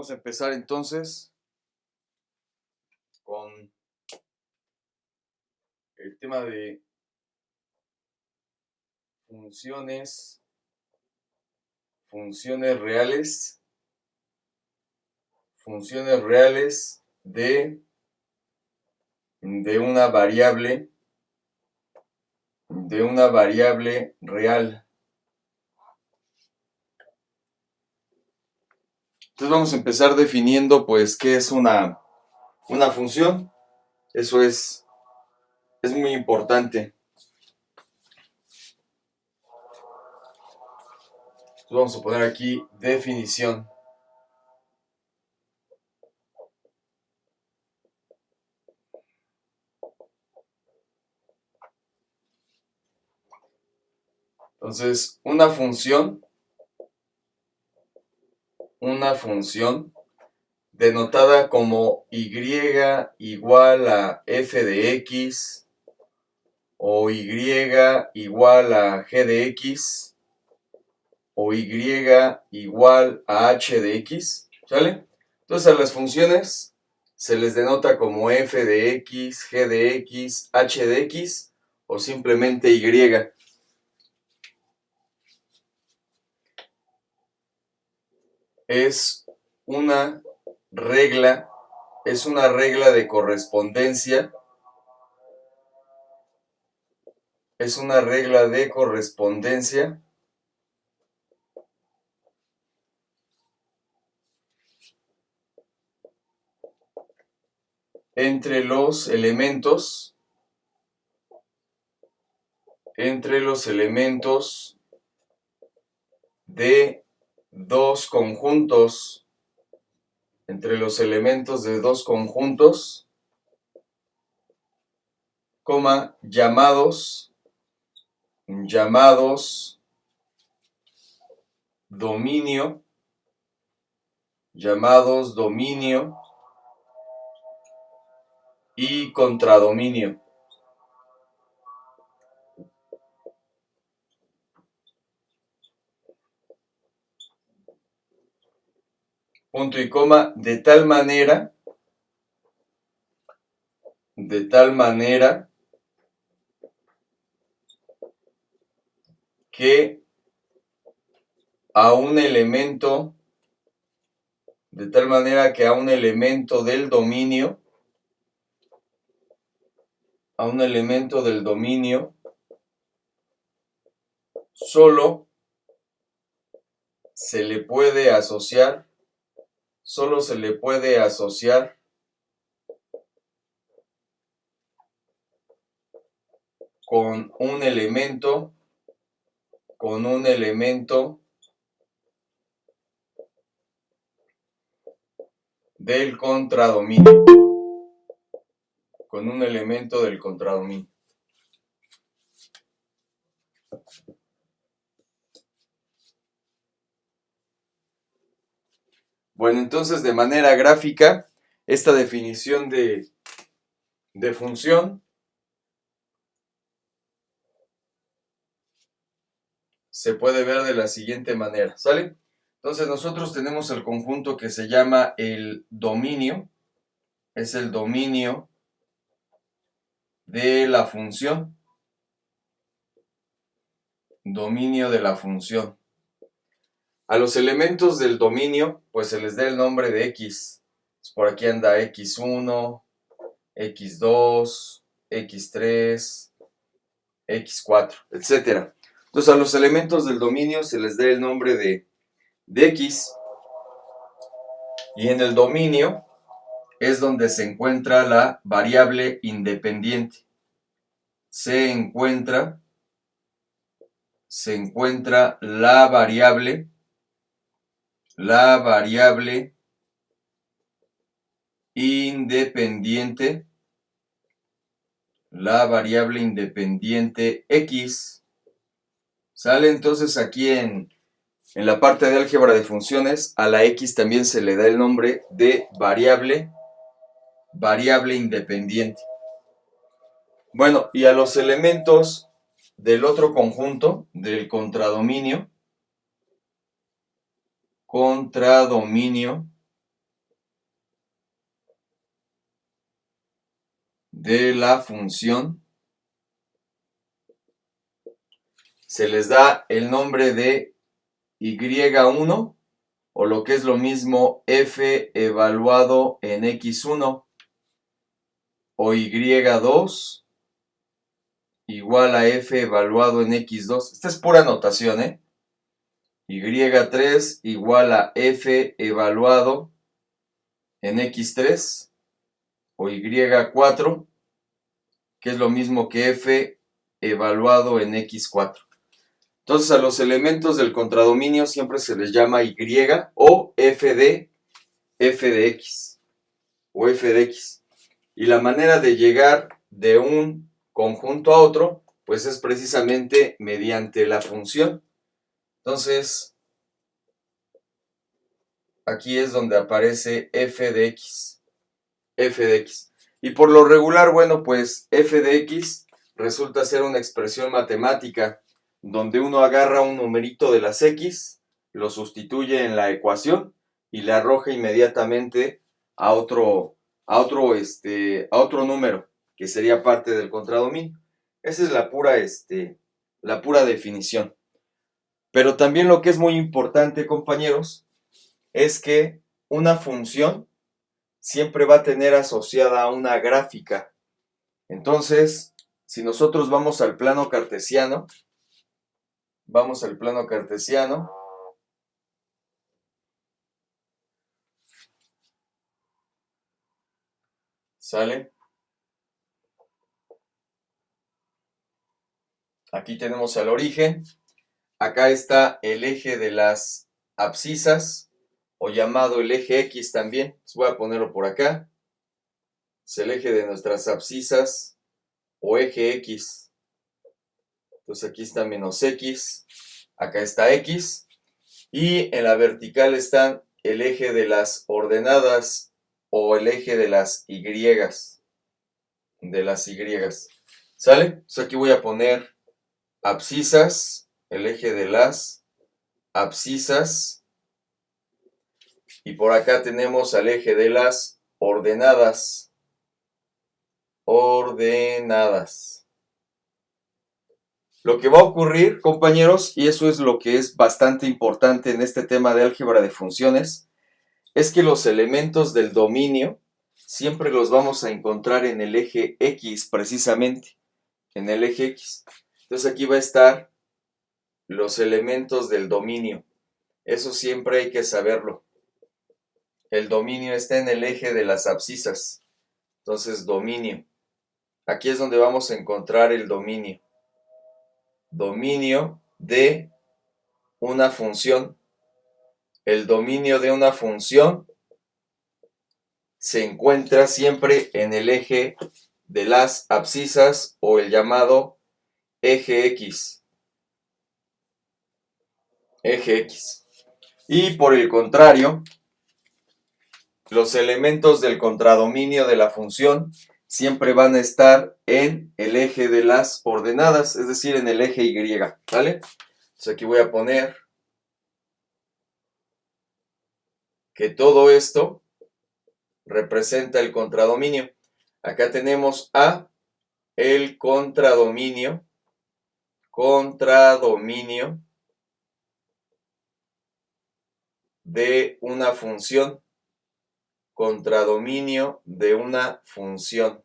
Vamos a empezar entonces con el tema de funciones reales de una variable real. Entonces vamos a empezar definiendo pues qué es una función. Eso es muy importante. Entonces vamos a poner aquí definición. Entonces, una función denotada como y igual a f de x o y igual a g de x o y igual a h de x, ¿sale? Entonces a las funciones se les denota como f de x, g de x, h de x o simplemente y. Es una regla de correspondencia. Entre los elementos de dos conjuntos, llamados dominio y contradominio. Punto y coma, de tal manera que a un elemento del dominio solo se le puede asociar con un elemento del contradominio. Bueno, entonces de manera gráfica, esta definición de función se puede ver de la siguiente manera, ¿sale? Entonces nosotros tenemos el conjunto que se llama el dominio, es el dominio de la función. A los elementos del dominio, pues se les da el nombre de x. Por aquí anda x1, x2, x3, x4, etc. Entonces a los elementos del dominio se les da el nombre de x, y en el dominio es donde se encuentra la variable independiente. Se encuentra la variable independiente x. ¿Sale? Entonces aquí en la parte de álgebra de funciones, a la x también se le da el nombre de variable independiente. Bueno, y a los elementos del otro conjunto, del contradominio, de la función se les da el nombre de y1 o lo que es lo mismo f evaluado en x1 o y2 igual a f evaluado en x2. Esta es pura notación, ¿eh? y3 igual a f evaluado en x3 o y4, que es lo mismo que f evaluado en x4. Entonces a los elementos del contradominio siempre se les llama y o f de x o f de x. Y la manera de llegar de un conjunto a otro, pues es precisamente mediante la función. Entonces, aquí es donde aparece f de x. F de x. Y por lo regular, bueno, pues f de x resulta ser una expresión matemática donde uno agarra un numerito de las x, lo sustituye en la ecuación y le arroja inmediatamente a otro número que sería parte del contradominio. Esa es la pura definición. Pero también lo que es muy importante, compañeros, es que una función siempre va a tener asociada a una gráfica. Entonces, si nosotros vamos al plano cartesiano, ¿sale? Aquí tenemos al origen, acá está el eje de las abscisas, o llamado el eje X también, voy a ponerlo por acá, es el eje de nuestras abscisas, o eje X. Entonces aquí está menos X, acá está X, y en la vertical están el eje de las ordenadas o el eje de las Y. ¿Sale? Entonces aquí voy a poner abscisas, el eje de las abscisas, y por acá tenemos al eje de las ordenadas. Lo que va a ocurrir, compañeros, y eso es lo que es bastante importante en este tema de álgebra de funciones, es que los elementos del dominio siempre los vamos a encontrar en el eje X, precisamente, en el eje X. Entonces aquí va a estar los elementos del dominio. Eso siempre hay que saberlo. El dominio está en el eje de las abscisas. Entonces, dominio. Aquí es donde vamos a encontrar el dominio. Dominio de una función. El dominio de una función se encuentra siempre en el eje de las abscisas o el llamado eje X. Eje X. Y por el contrario, los elementos del contradominio de la función siempre van a estar en el eje de las ordenadas, es decir, en el eje Y, ¿vale? Entonces aquí voy a poner que todo esto representa el contradominio. Acá tenemos a el contradominio de una función. Contradominio de una función.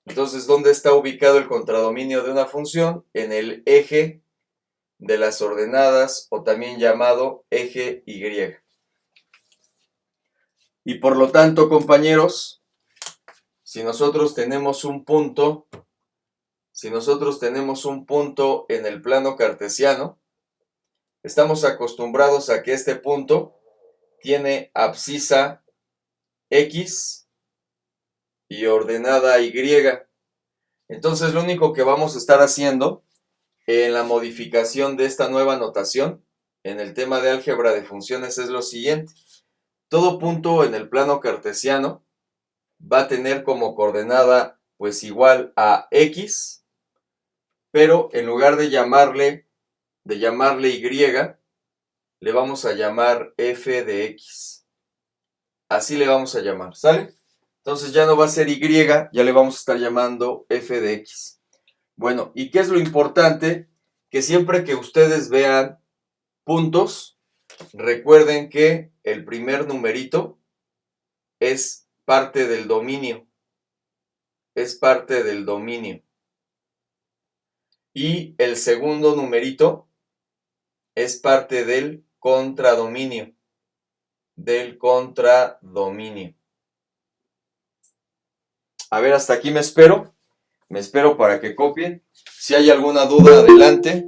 Entonces, ¿dónde está ubicado el contradominio de una función? En el eje de las ordenadas, o también llamado eje Y. Y por lo tanto, compañeros, si nosotros tenemos un punto en el plano cartesiano, estamos acostumbrados a que este punto tiene abscisa X y ordenada Y. Entonces lo único que vamos a estar haciendo en la modificación de esta nueva notación en el tema de álgebra de funciones es lo siguiente. Todo punto en el plano cartesiano va a tener como coordenada pues igual a X, pero en lugar de llamarle Y, le vamos a llamar f de X. Así le vamos a llamar, ¿sale? Entonces ya no va a ser y, ya le vamos a estar llamando f de x. Bueno, ¿y qué es lo importante? Que siempre que ustedes vean puntos, recuerden que el primer numerito es parte del dominio. Es parte del dominio. Y el segundo numerito es parte del contradominio. Del contradominio. A ver, hasta aquí me espero. Me espero para que copien. Si hay alguna duda, adelante.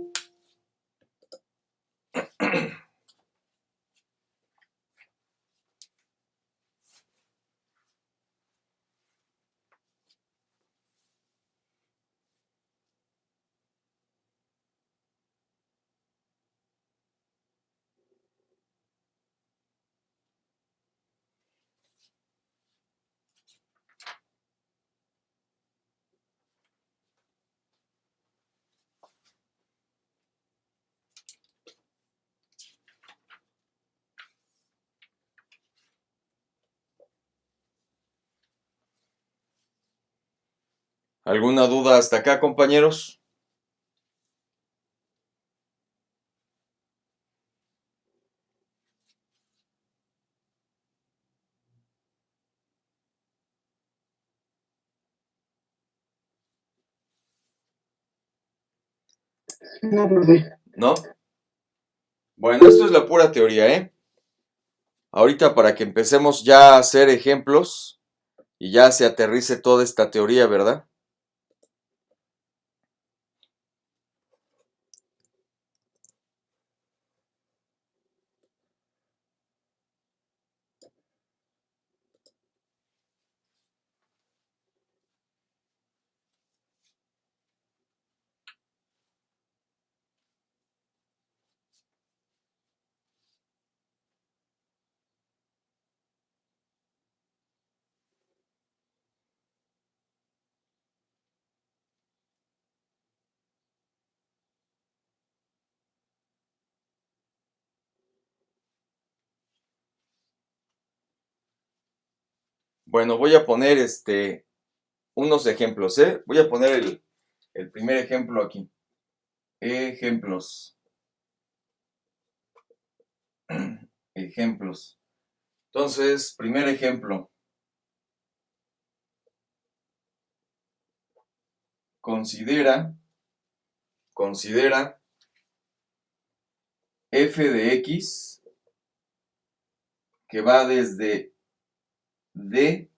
¿Alguna duda hasta acá, compañeros? No, profe. ¿No? Bueno, esto es la pura teoría, ¿eh? Ahorita para que empecemos ya a hacer ejemplos y ya se aterrice toda esta teoría, ¿verdad? Bueno, voy a poner unos ejemplos, ¿eh? Voy a poner el primer ejemplo aquí. Ejemplos. Ejemplos. Entonces, primer ejemplo. Considera f de x que va desde D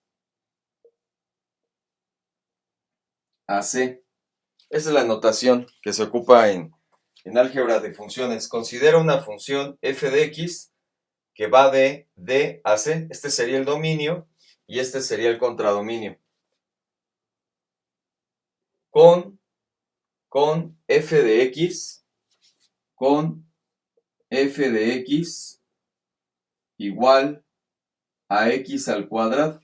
a C. Esa es la notación que se ocupa en álgebra de funciones. Considera una función f de x que va de D a C. Este sería el dominio y este sería el contradominio. Con f de x, igual a x al cuadrado,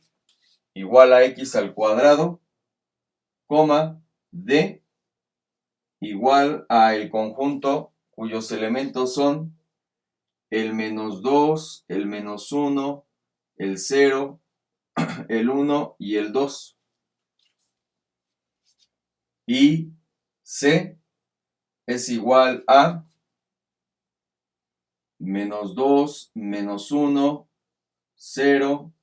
coma, D igual a el conjunto cuyos elementos son el -2, el -1, el 0, el 1 y el 2. Y C es igual a -2, -1, 0,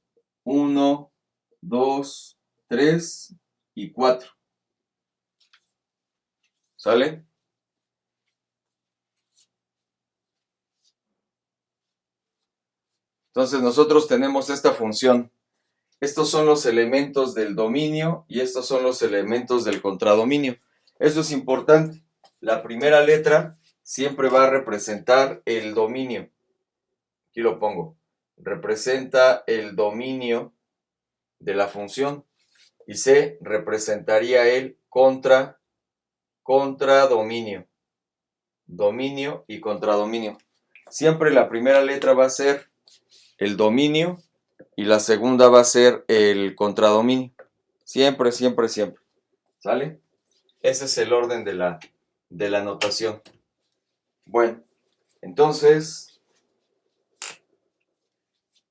1, 2, 3 y 4. ¿Sale? Entonces nosotros tenemos esta función. Estos son los elementos del dominio y estos son los elementos del contradominio. Eso es importante. La primera letra siempre va a representar el dominio. Aquí lo pongo. Representa el dominio de la función. Y C representaría el contradominio. Dominio y contradominio. Siempre la primera letra va a ser el dominio y la segunda va a ser el contradominio. Siempre, siempre, siempre. ¿Sale? Ese es el orden de la notación. Bueno, entonces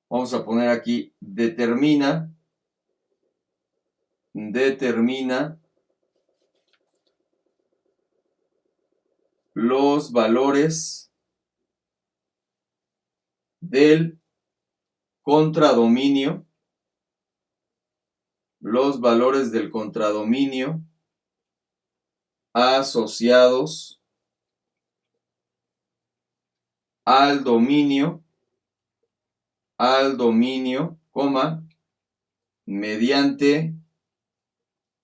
vamos a poner aquí determina determina los valores del contradominio, asociados al dominio, coma, mediante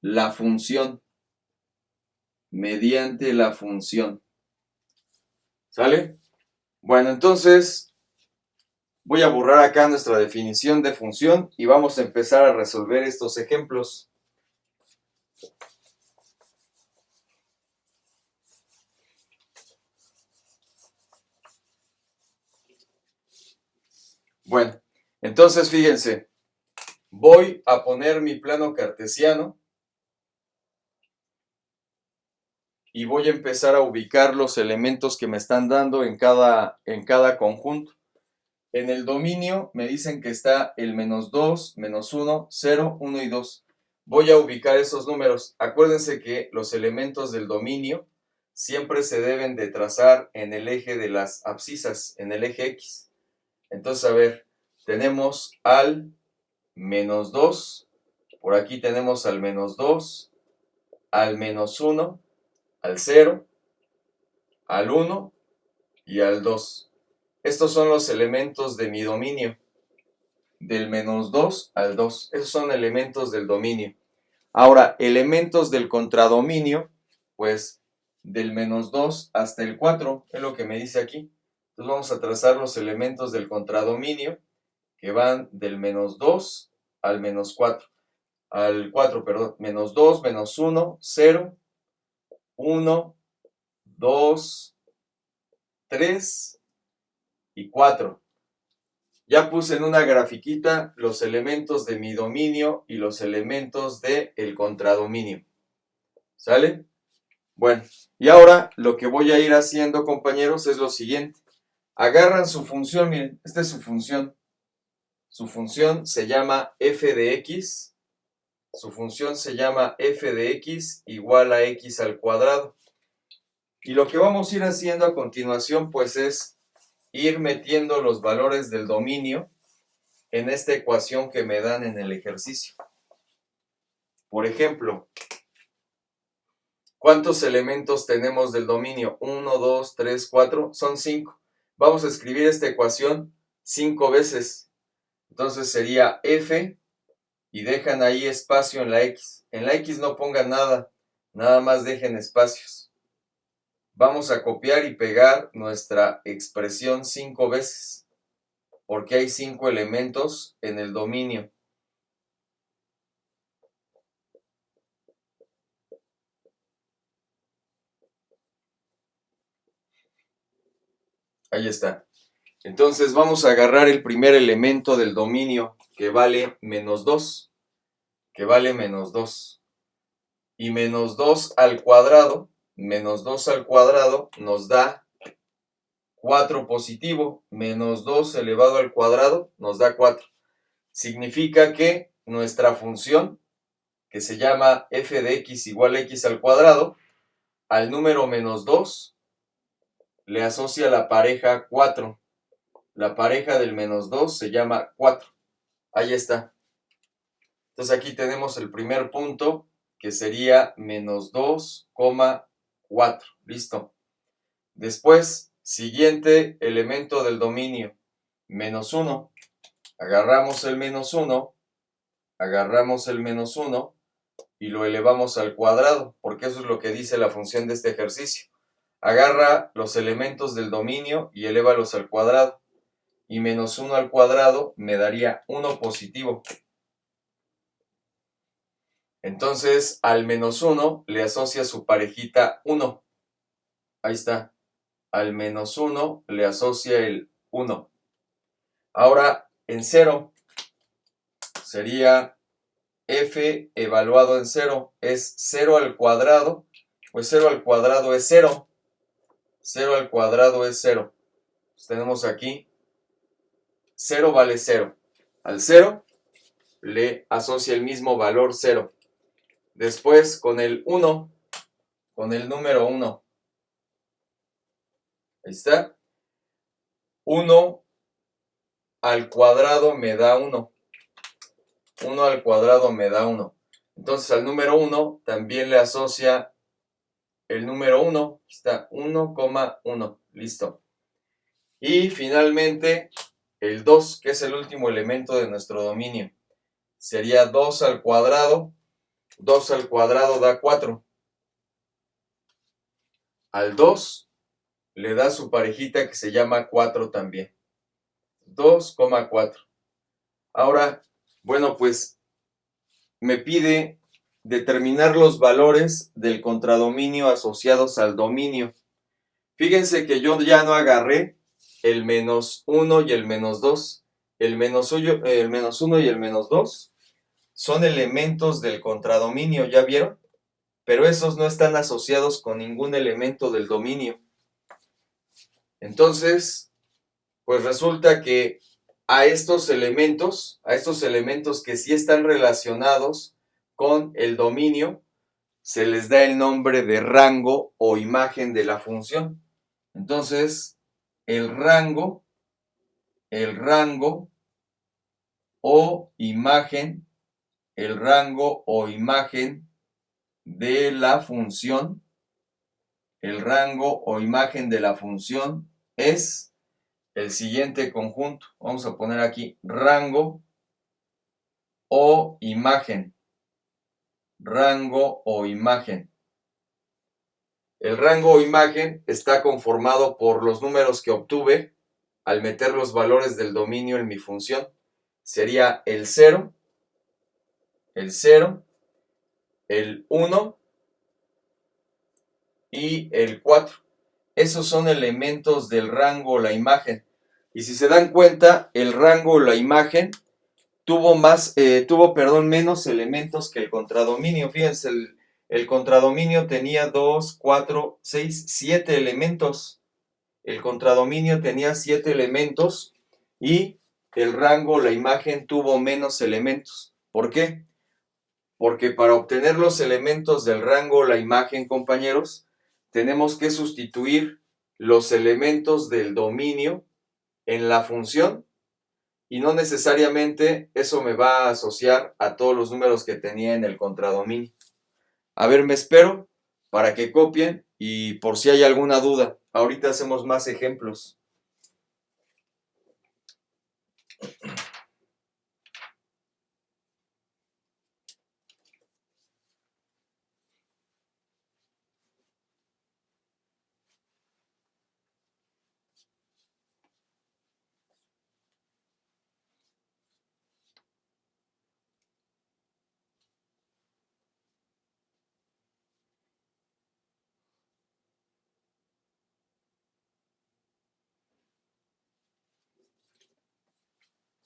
la función. ¿Sale? Bueno, entonces voy a borrar acá nuestra definición de función y vamos a empezar a resolver estos ejemplos. Bueno, entonces fíjense, voy a poner mi plano cartesiano y voy a empezar a ubicar los elementos que me están dando en cada conjunto. En el dominio me dicen que está el -2, -1, 0, 1 y 2. Voy a ubicar esos números. Acuérdense que los elementos del dominio siempre se deben de trazar en el eje de las abscisas, en el eje X. Entonces, a ver, tenemos al -2, por aquí tenemos al -2, al -1, al 0, al 1 y al 2. Estos son los elementos de mi dominio, del -2 al 2. Esos son elementos del dominio. Ahora, elementos del contradominio, pues del -2 hasta el 4, es lo que me dice aquí. Entonces vamos a trazar los elementos del contradominio que van del -2 al -4. Al 4, perdón. -2, -1, 0, 1, 2, 3 y 4. Ya puse en una grafiquita los elementos de mi dominio y los elementos del contradominio. ¿Sale? Bueno, y ahora lo que voy a ir haciendo, compañeros, es lo siguiente. Agarran su función, miren, esta es su función. Su función se llama f de x. Su función se llama f de x igual a x al cuadrado. Y lo que vamos a ir haciendo a continuación, pues es ir metiendo los valores del dominio en esta ecuación que me dan en el ejercicio. Por ejemplo, ¿cuántos elementos tenemos del dominio? 1, 2, 3, 4, son 5. Vamos a escribir esta ecuación 5 veces. Entonces sería f y dejan ahí espacio en la x. En la x no pongan nada, nada más dejen espacios. Vamos a copiar y pegar nuestra expresión 5 veces, porque hay 5 elementos en el dominio. Ahí está. Entonces vamos a agarrar el primer elemento del dominio, que vale -2. Que vale -2. Y -2 al cuadrado, -2 al cuadrado nos da 4 positivo. -2 elevado al cuadrado nos da 4. Significa que nuestra función, que se llama f de x igual a x al cuadrado, al número -2 le asocia la pareja 4. La pareja del -2 se llama 4. Ahí está. Entonces aquí tenemos el primer punto, que sería -2, 4. Listo. Después, siguiente elemento del dominio, -1. Agarramos el -1, y lo elevamos al cuadrado, porque eso es lo que dice la función de este ejercicio. Agarra los elementos del dominio y elévalos al cuadrado. Y -1 al cuadrado me daría 1 positivo. Entonces, al -1 le asocia su parejita 1. Ahí está. Al -1 le asocia el 1. Ahora, en 0 sería f evaluado en 0. Es 0 al cuadrado. Pues 0 al cuadrado es 0. 0 al cuadrado es 0. Pues tenemos aquí 0 vale 0. Al 0 le asocia el mismo valor 0. Después con el 1, con el número 1. Ahí está. 1 al cuadrado me da 1. 1 al cuadrado me da 1. Entonces al número 1 también le asocia el número 1. Aquí está 1,1. Listo. Y finalmente el 2, que es el último elemento de nuestro dominio. Sería 2 al cuadrado. 2 al cuadrado da 4. Al 2 le da su parejita que se llama 4 también. 2,4. Ahora, bueno, pues me pide determinar los valores del contradominio asociados al dominio. Fíjense que yo ya no agarré el menos 1 y el menos 2. El menos 1 y el menos 2 son elementos del contradominio, ¿ya vieron? Pero esos no están asociados con ningún elemento del dominio. Entonces, pues resulta que a estos elementos que sí están relacionados con el dominio, se les da el nombre de rango o imagen de la función. Entonces, el rango o imagen, de la función, es el siguiente conjunto. Vamos a poner aquí rango o imagen. El rango o imagen está conformado por los números que obtuve al meter los valores del dominio en mi función. Sería el 0, el 1 y el 4. Esos son elementos del rango o la imagen. Y si se dan cuenta, el rango o la imagen tuvo menos elementos que el contradominio. Fíjense, el contradominio tenía 2, 4, 6, 7 elementos. El contradominio tenía 7 elementos y el rango o la imagen tuvo menos elementos. ¿Por qué? Porque para obtener los elementos del rango o la imagen, compañeros, tenemos que sustituir los elementos del dominio en la función y no necesariamente eso me va a asociar a todos los números que tenía en el contradominio. A ver, me espero para que copien y por si hay alguna duda. Ahorita hacemos más ejemplos.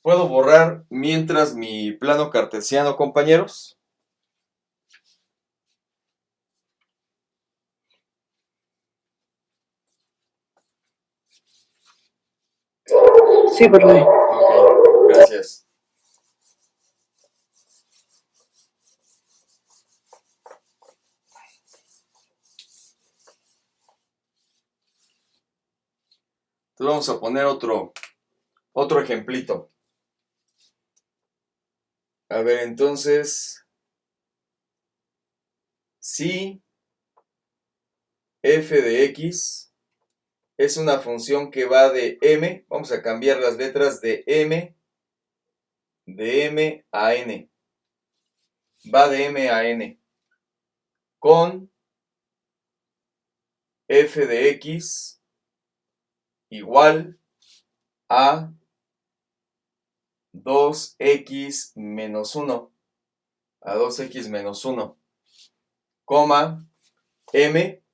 ¿Puedo borrar mientras mi plano cartesiano, compañeros? Sí, por favor. Ok, gracias. Entonces vamos a poner otro ejemplito. A ver, entonces, si f de x es una función que va de m, vamos a cambiar las letras de m a n. Va de m a n. Con f de x igual a 2x menos 1. A 2x menos 1. Coma m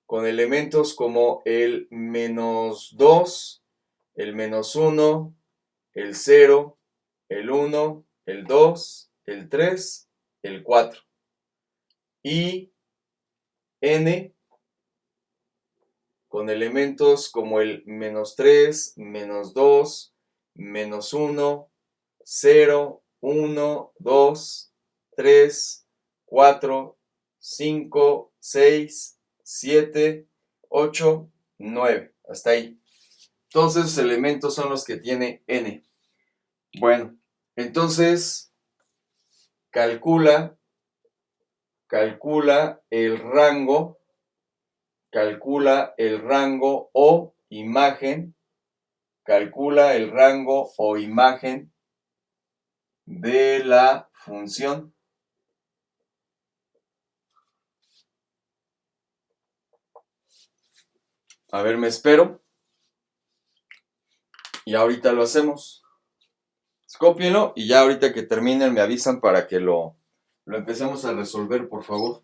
con elementos como el menos 2, el menos 1, el 0, el 1, el 2, el 3, el 4. Y n con elementos como el menos 3, menos 2, menos 1, 0, 1, 2, 3, 4, 5, 6, 7, 8, 9. Hasta ahí. Todos esos elementos son los que tiene n. Bueno, entonces calcula el rango, o imagen, de la función. A ver, me espero. Y ahorita lo hacemos. Cópienlo y ya ahorita que terminen me avisan para que lo empecemos a resolver, por favor.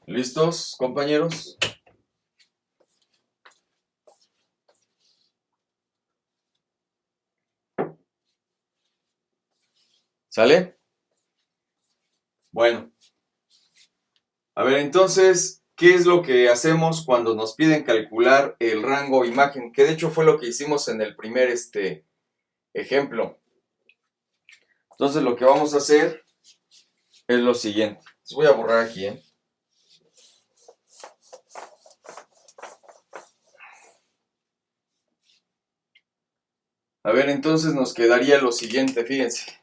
¿Listos, compañeros? ¿Sale? Bueno. A ver, entonces, ¿qué es lo que hacemos cuando nos piden calcular el rango imagen? Que de hecho fue lo que hicimos en el primer ejemplo. Entonces, lo que vamos a hacer es lo siguiente. Les voy a borrar aquí, ¿eh? A ver, entonces nos quedaría lo siguiente, fíjense.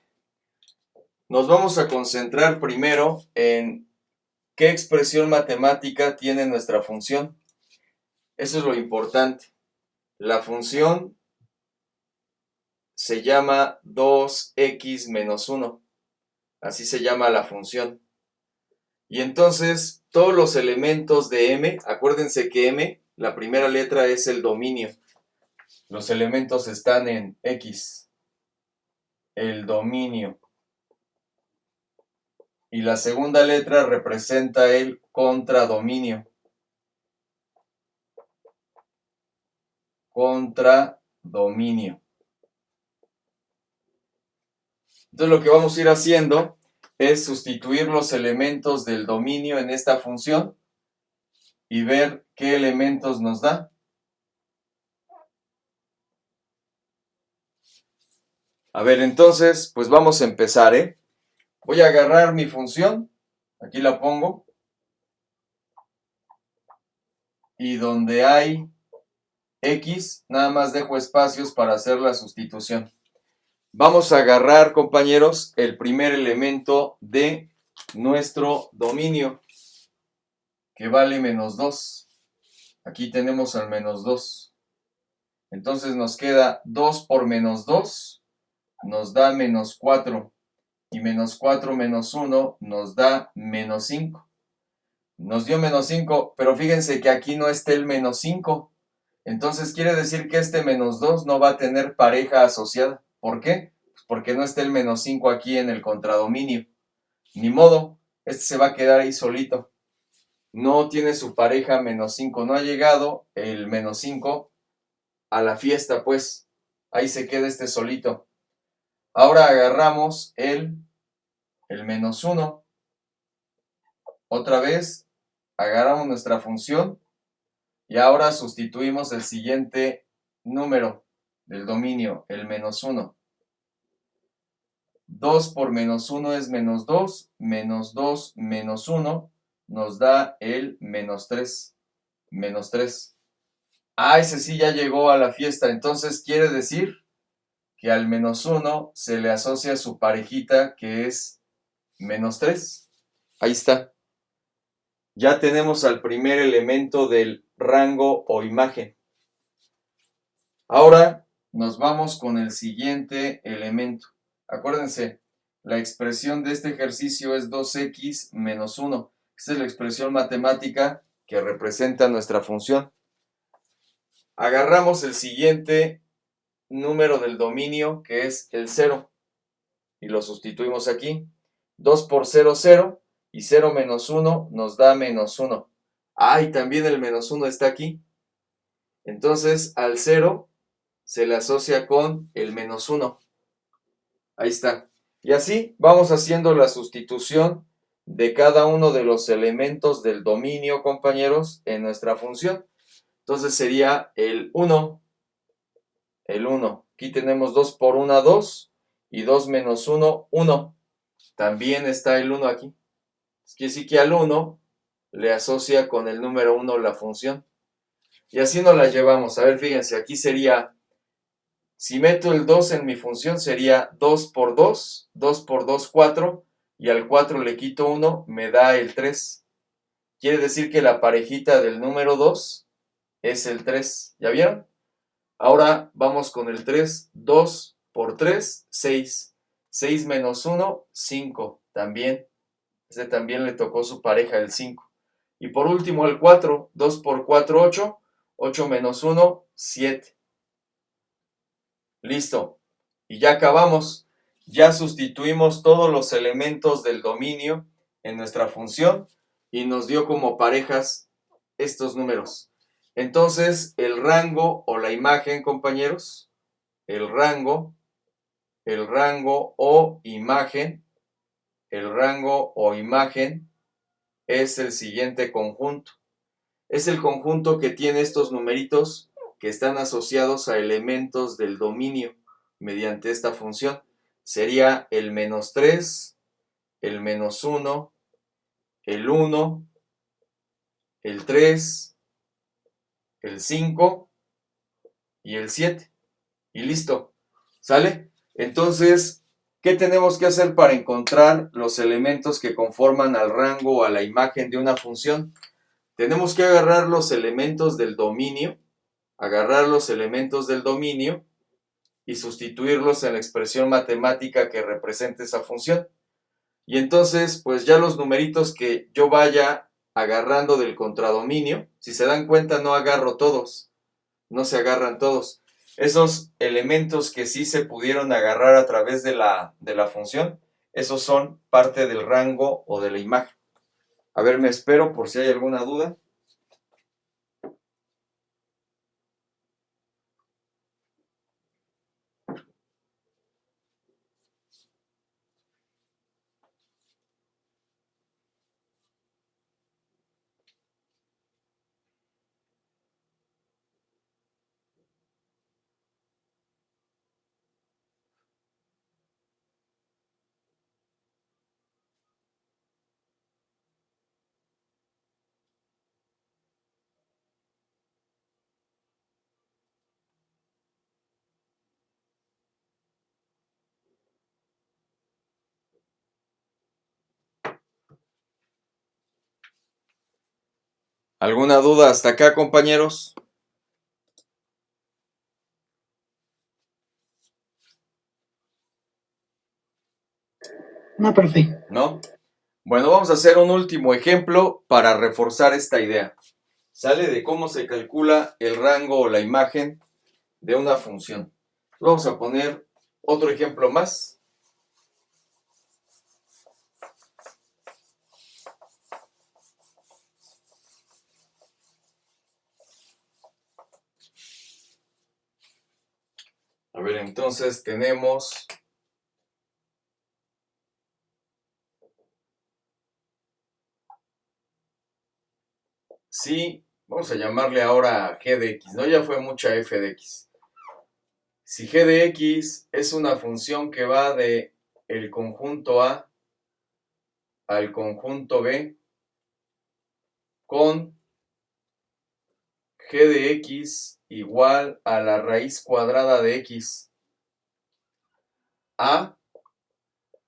Nos vamos a concentrar primero en qué expresión matemática tiene nuestra función. Eso es lo importante. La función se llama 2x menos 1. Así se llama la función. Y entonces, todos los elementos de m, acuérdense que m, la primera letra es el dominio. Los elementos están en x, el dominio. Y la segunda letra representa el contradominio. Contradominio. Entonces lo que vamos a ir haciendo es sustituir los elementos del dominio en esta función y ver qué elementos nos da. A ver, entonces, pues vamos a empezar, ¿eh? Voy a agarrar mi función, aquí la pongo, y donde hay x, nada más dejo espacios para hacer la sustitución. Vamos a agarrar, compañeros, el primer elemento de nuestro dominio, que vale menos 2. Aquí tenemos al menos 2. Entonces nos queda 2 por menos 2, nos da menos 4. Y menos 4 menos 1 nos da menos 5. Nos dio menos 5, pero fíjense que aquí no está el menos 5. Entonces quiere decir que este menos 2 no va a tener pareja asociada. ¿Por qué? Pues porque no está el menos 5 aquí en el contradominio. Ni modo, este se va a quedar ahí solito. No tiene su pareja menos 5. No ha llegado el menos 5 a la fiesta, pues. Ahí se queda este solito. Ahora agarramos el menos 1. Otra vez agarramos nuestra función y ahora sustituimos el siguiente número del dominio, el menos 1. 2 por menos 1 es menos 2, menos 2 menos 1 nos da el menos 3. Menos 3. Ah, ese sí ya llegó a la fiesta. Entonces quiere decir que al menos 1 se le asocia su parejita, que es menos 3. Ahí está. Ya tenemos al primer elemento del rango o imagen. Ahora nos vamos con el siguiente elemento. Acuérdense, la expresión de este ejercicio es 2x menos 1. Esta es la expresión matemática que representa nuestra función. Agarramos el siguiente número del dominio, que es el 0, y lo sustituimos aquí. 2 por 0, 0, y 0 menos 1 nos da menos 1. Ah, y también el menos 1 está aquí. Entonces, al 0 se le asocia con el menos 1. Ahí está. Y así vamos haciendo la sustitución de cada uno de los elementos del dominio, compañeros, en nuestra función. Entonces sería el 1. El 1. Aquí tenemos 2 por 1, 2. Y 2 menos 1, 1. También está el 1 aquí. Quiere decir que al 1 le asocia con el número 1 la función. Y así nos la llevamos. A ver, fíjense, aquí sería, si meto el 2 en mi función, sería 2 por 2, 2 por 2, 4, y al 4 le quito 1, me da el 3. Quiere decir que la parejita del número 2 es el 3. ¿Ya vieron? Ahora vamos con el 3. 2 por 3, 6. 6 menos 1, 5. También. Este también le tocó su pareja, el 5. Y por último el 4. 2 por 4, 8. 8 menos 1, 7. Listo. Y ya acabamos. Ya sustituimos todos los elementos del dominio en nuestra función y nos dio como parejas estos números. Entonces, el rango o la imagen, compañeros, el rango o imagen, es el siguiente conjunto. Es el conjunto que tiene estos numeritos que están asociados a elementos del dominio mediante esta función. Sería el menos 3, el menos 1, el 1, el 3, el 5 y el 7. Y listo. ¿Sale? Entonces, ¿qué tenemos que hacer para encontrar los elementos que conforman al rango o a la imagen de una función? Tenemos que agarrar los elementos del dominio, y sustituirlos en la expresión matemática que representa esa función. Y entonces, pues ya los numeritos que yo vaya agarrando del contradominio, si se dan cuenta no agarro todos, no se agarran todos. Esos elementos que sí se pudieron agarrar a través de la función, esos son parte del rango o de la imagen. A ver, me espero por si hay alguna duda. ¿Alguna duda hasta acá, compañeros? No, profe. ¿No? Bueno, vamos a hacer un último ejemplo para reforzar esta idea. Sale de cómo se calcula el rango o la imagen de una función. Vamos a poner otro ejemplo más. A ver, entonces tenemos sí, vamos a llamarle ahora g de x, ¿no? Ya fue mucha f de x. Si g de x es una función que va de el conjunto A al conjunto B, con g de x igual a la raíz cuadrada de x. A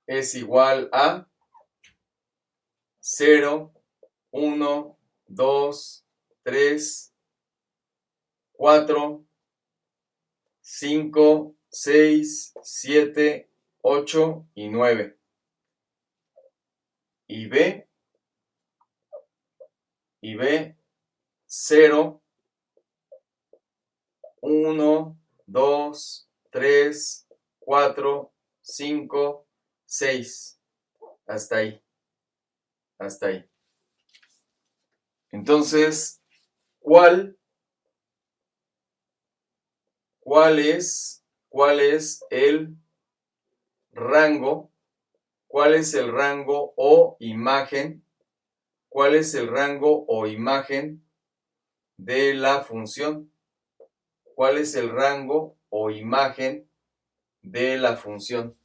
es igual a 0, 1, 2, 3, 4, 5, 6, 7, 8 y 9. Y B 0, 1, 2, 3, 4, 5, 6. Hasta ahí. Hasta ahí. Entonces, ¿cuál es el rango? ¿Cuál es el rango o imagen? ¿Cuál es el rango o imagen de la función? ¿Cuál es el rango o imagen de la función?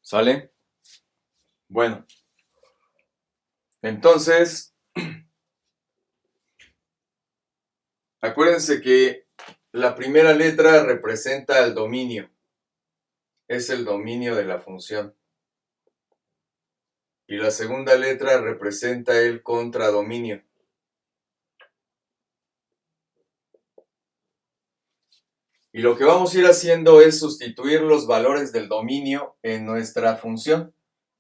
¿Sale? Bueno, entonces, acuérdense que la primera letra representa el dominio. Es el dominio de la función. Y la segunda letra representa el contradominio. Y lo que vamos a ir haciendo es sustituir los valores del dominio en nuestra función.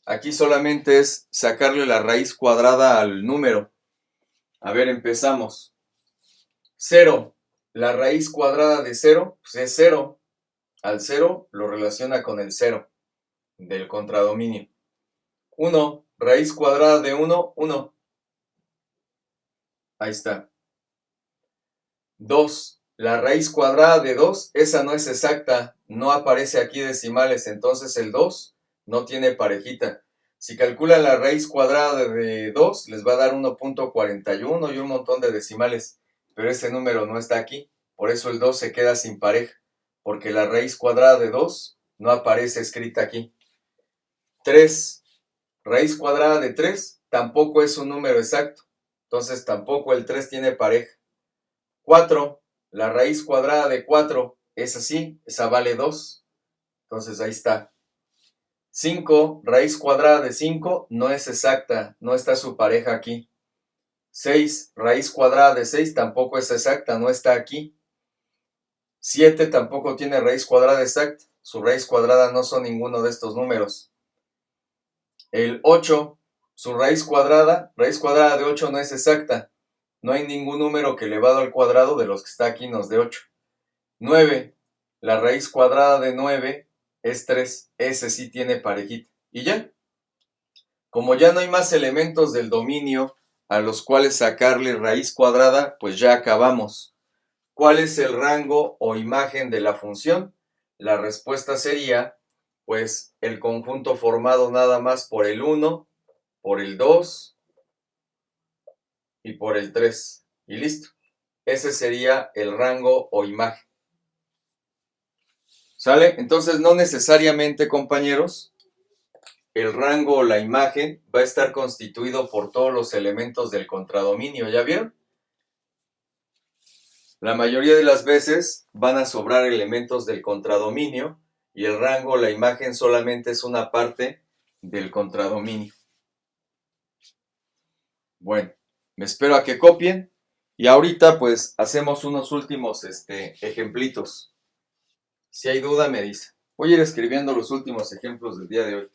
Aquí solamente es sacarle la raíz cuadrada al número. A ver, empezamos. 0. La raíz cuadrada de 0 pues es 0. Al 0 lo relaciona con el 0 del contradominio. 1. Raíz cuadrada de 1, 1. Ahí está. 2. La raíz cuadrada de 2, esa no es exacta, no aparece aquí decimales, entonces el 2 no tiene parejita. Si calculan la raíz cuadrada de 2, les va a dar 1.41 y un montón de decimales, pero ese número no está aquí, por eso el 2 se queda sin pareja, porque la raíz cuadrada de 2 no aparece escrita aquí. 3. Raíz cuadrada de 3 tampoco es un número exacto, entonces tampoco el 3 tiene pareja. 4. La raíz cuadrada de 4 es así, esa vale 2. Entonces ahí está. 5. Raíz cuadrada de 5 no es exacta, no está su pareja aquí. 6. Raíz cuadrada de 6 tampoco es exacta, no está aquí. 7 tampoco tiene raíz cuadrada exacta, su raíz cuadrada no son ninguno de estos números. El 8, su raíz cuadrada de 8 no es exacta, no hay ningún número que elevado al cuadrado de los que está aquí nos dé 8. 9. La raíz cuadrada de 9 es 3. Ese sí tiene parejita. Y ya. Como ya no hay más elementos del dominio a los cuales sacarle raíz cuadrada, pues ya acabamos. ¿Cuál es el rango o imagen de la función? La respuesta sería, pues, el conjunto formado nada más por el 1, por el 2 y por el 3. Y listo. Ese sería el rango o imagen. ¿Sale? Entonces, no necesariamente, compañeros, el rango o la imagen va a estar constituido por todos los elementos del contradominio, ¿ya vieron? La mayoría de las veces van a sobrar elementos del contradominio y el rango o la imagen solamente es una parte del contradominio. Bueno, me espero a que copien y ahorita pues hacemos unos últimos ejemplitos. Si hay duda me dice. Voy a ir escribiendo los últimos ejemplos del día de hoy.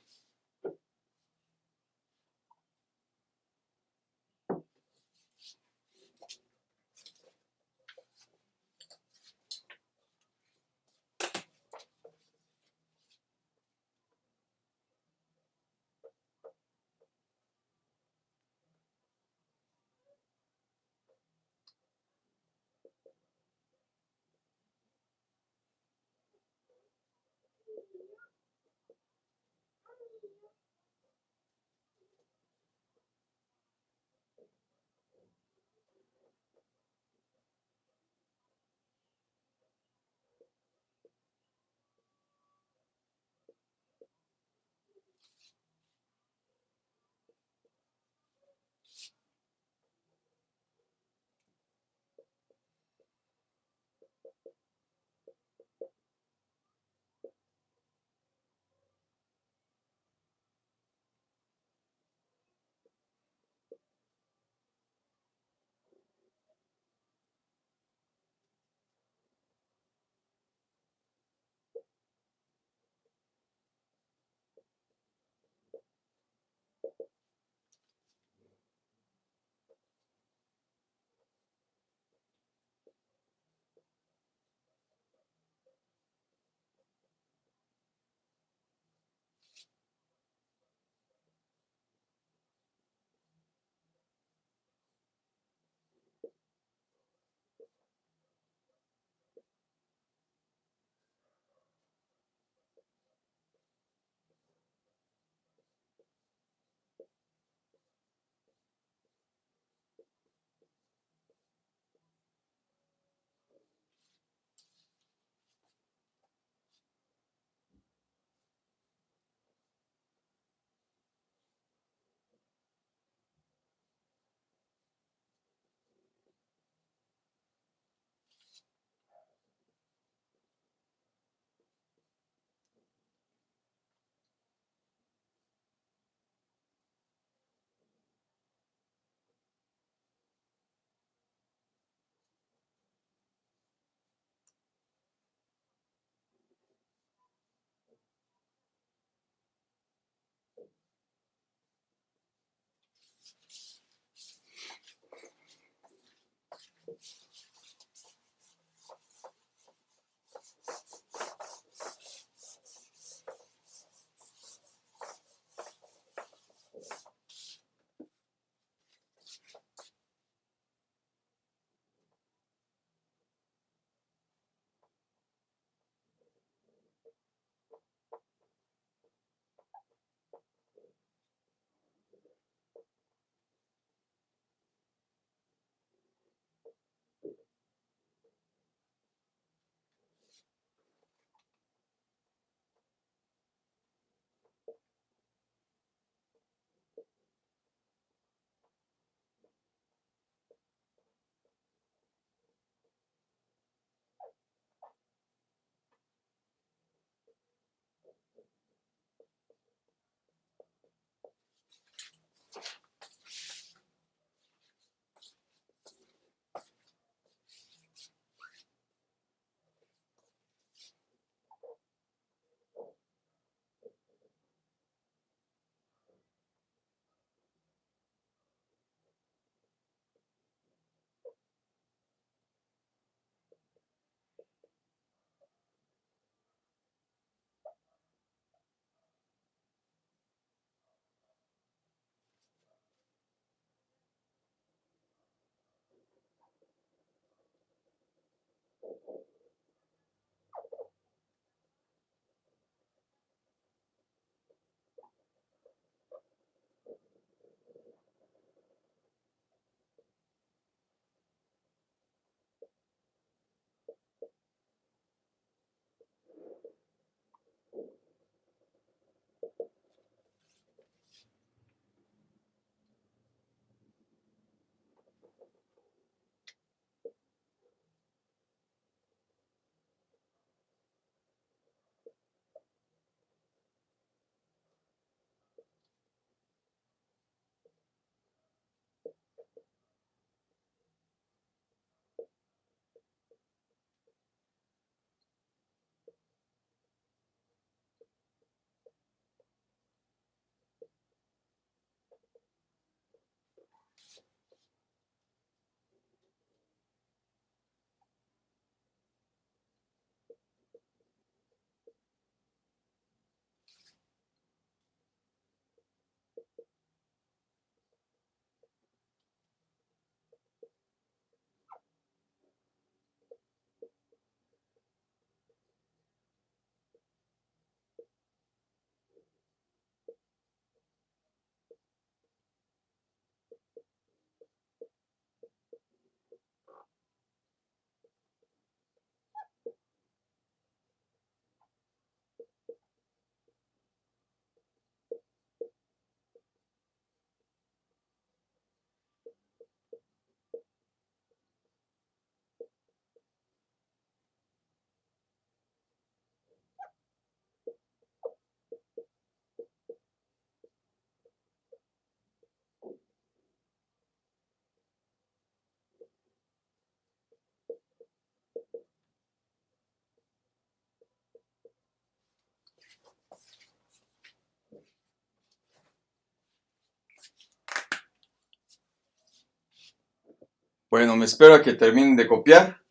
Bueno, me espero a que terminen de copiar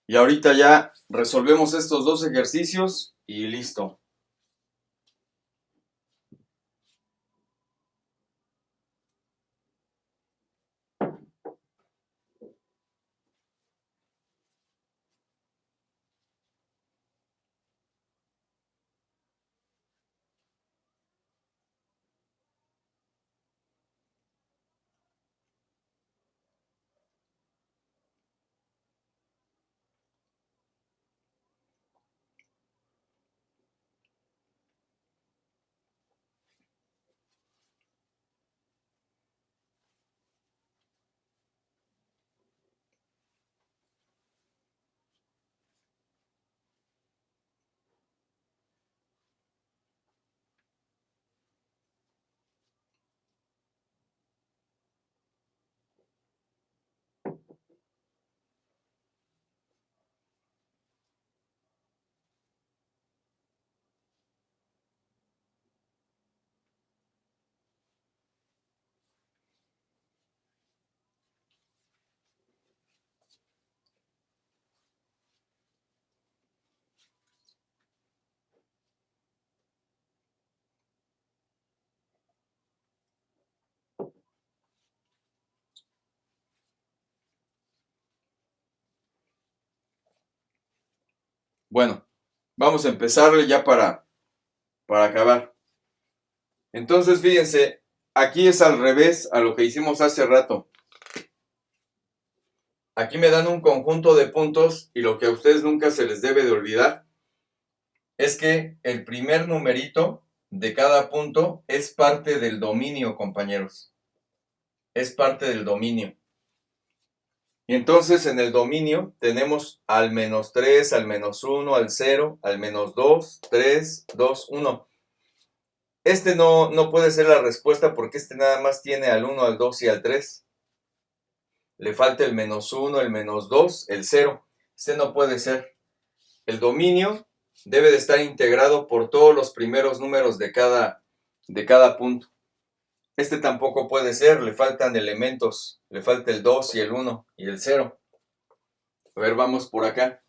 y ahorita ya resolvemos estos dos ejercicios y listo. Bueno, vamos a empezarle ya para acabar. Entonces, fíjense, aquí es al revés a lo que hicimos hace rato. Aquí me dan un conjunto de puntos y lo que a ustedes nunca se les debe de olvidar es que el primer numerito de cada punto es parte del dominio, compañeros. Es parte del dominio. Y entonces en el dominio tenemos al menos 3, al menos 1, al 0, al menos 2, 3, 2, 1. Este no puede ser la respuesta porque este nada más tiene al 1, al 2 y al 3. Le falta el menos 1, el menos 2, el 0. Este no puede ser. El dominio debe de estar integrado por todos los primeros números de cada punto. Este tampoco puede ser, le faltan elementos. Le falta el 2 y el 1 y el 0. A ver, vamos por acá.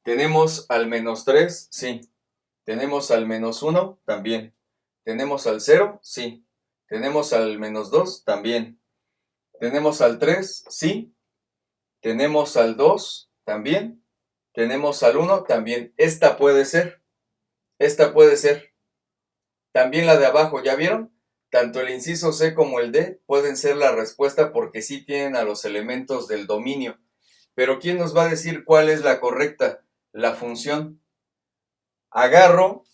Tenemos al menos 3, sí. Tenemos al menos 1, también. Tenemos al 0, sí. Tenemos al menos 2, también. Tenemos al 3, sí. Tenemos al 2, también. Tenemos al 1, también. Esta puede ser. Esta puede ser. También la de abajo, ¿ya vieron? Tanto el inciso C como el D pueden ser la respuesta porque sí tienen a los elementos del dominio. Pero ¿quién nos va a decir cuál es la correcta? La función. Agarro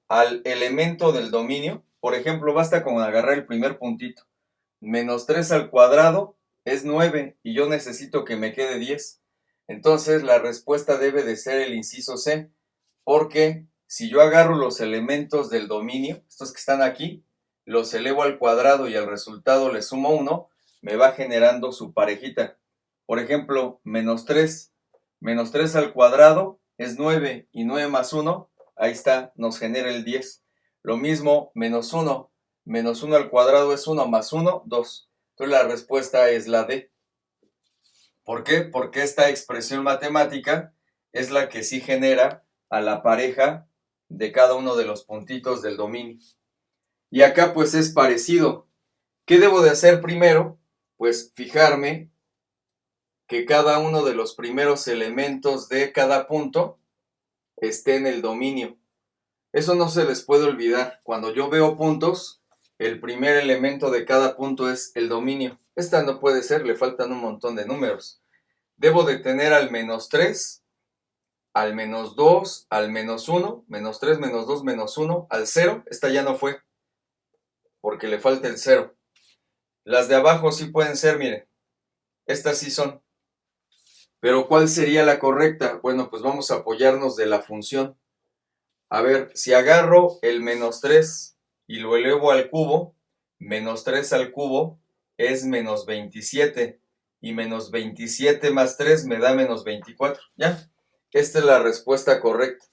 al elemento del dominio. Por ejemplo, basta con agarrar el primer puntito. menos 3 al cuadrado es 9 y yo necesito que me quede 10. Entonces la respuesta debe de ser el inciso C, porque si yo agarro los elementos del dominio, estos que están aquí, los elevo al cuadrado y al resultado le sumo 1, me va generando su parejita. Por ejemplo, menos 3 al cuadrado es 9 y 9 más 1, ahí está, nos genera el 10. Lo mismo, menos 1 al cuadrado es 1 más 1, 2. Entonces la respuesta es la D. ¿Por qué? Porque esta expresión matemática es la que sí genera a la pareja de cada uno de los puntitos del dominio. Y acá pues es parecido. ¿Qué debo de hacer primero? Pues fijarme que cada uno de los primeros elementos de cada punto esté en el dominio. Eso no se les puede olvidar. Cuando yo veo puntos, el primer elemento de cada punto es el dominio. Esta no puede ser, le faltan un montón de números. Debo de tener al menos 3, al menos 2, al menos 1, menos 3, menos 2, menos 1, al 0. Esta ya no fue, porque le falta el 0. Las de abajo sí pueden ser, miren. Estas sí son. Pero ¿cuál sería la correcta? Bueno, pues vamos a apoyarnos de la función. A ver, si agarro el menos 3 y lo elevo al cubo, menos 3 al cubo es menos 27. Y menos 27 más 3 me da menos 24. ¿Ya? Esta es la respuesta correcta.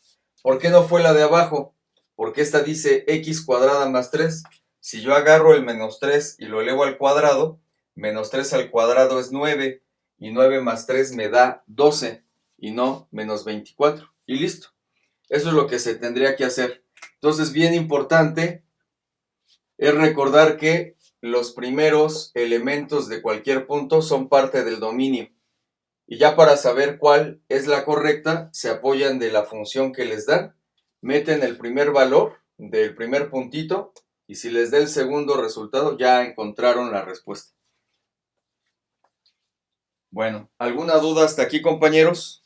¿Por qué no fue la de abajo? Porque esta dice x cuadrada más 3. Si yo agarro el menos 3 y lo elevo al cuadrado, menos 3 al cuadrado es 9. Y 9 más 3 me da 12. Y no menos 24. Y listo. Eso es lo que se tendría que hacer. Entonces, bien importante es recordar que los primeros elementos de cualquier punto son parte del dominio. Y ya para saber cuál es la correcta, se apoyan de la función que les dan, meten el primer valor del primer puntito y si les da el segundo resultado, ya encontraron la respuesta. Bueno, ¿alguna duda hasta aquí, compañeros?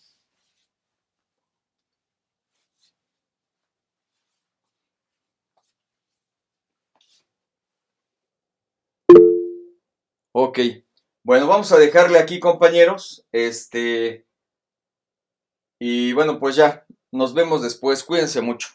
Ok, bueno, vamos a dejarle aquí, compañeros. Y bueno, pues ya, nos vemos después. Cuídense mucho.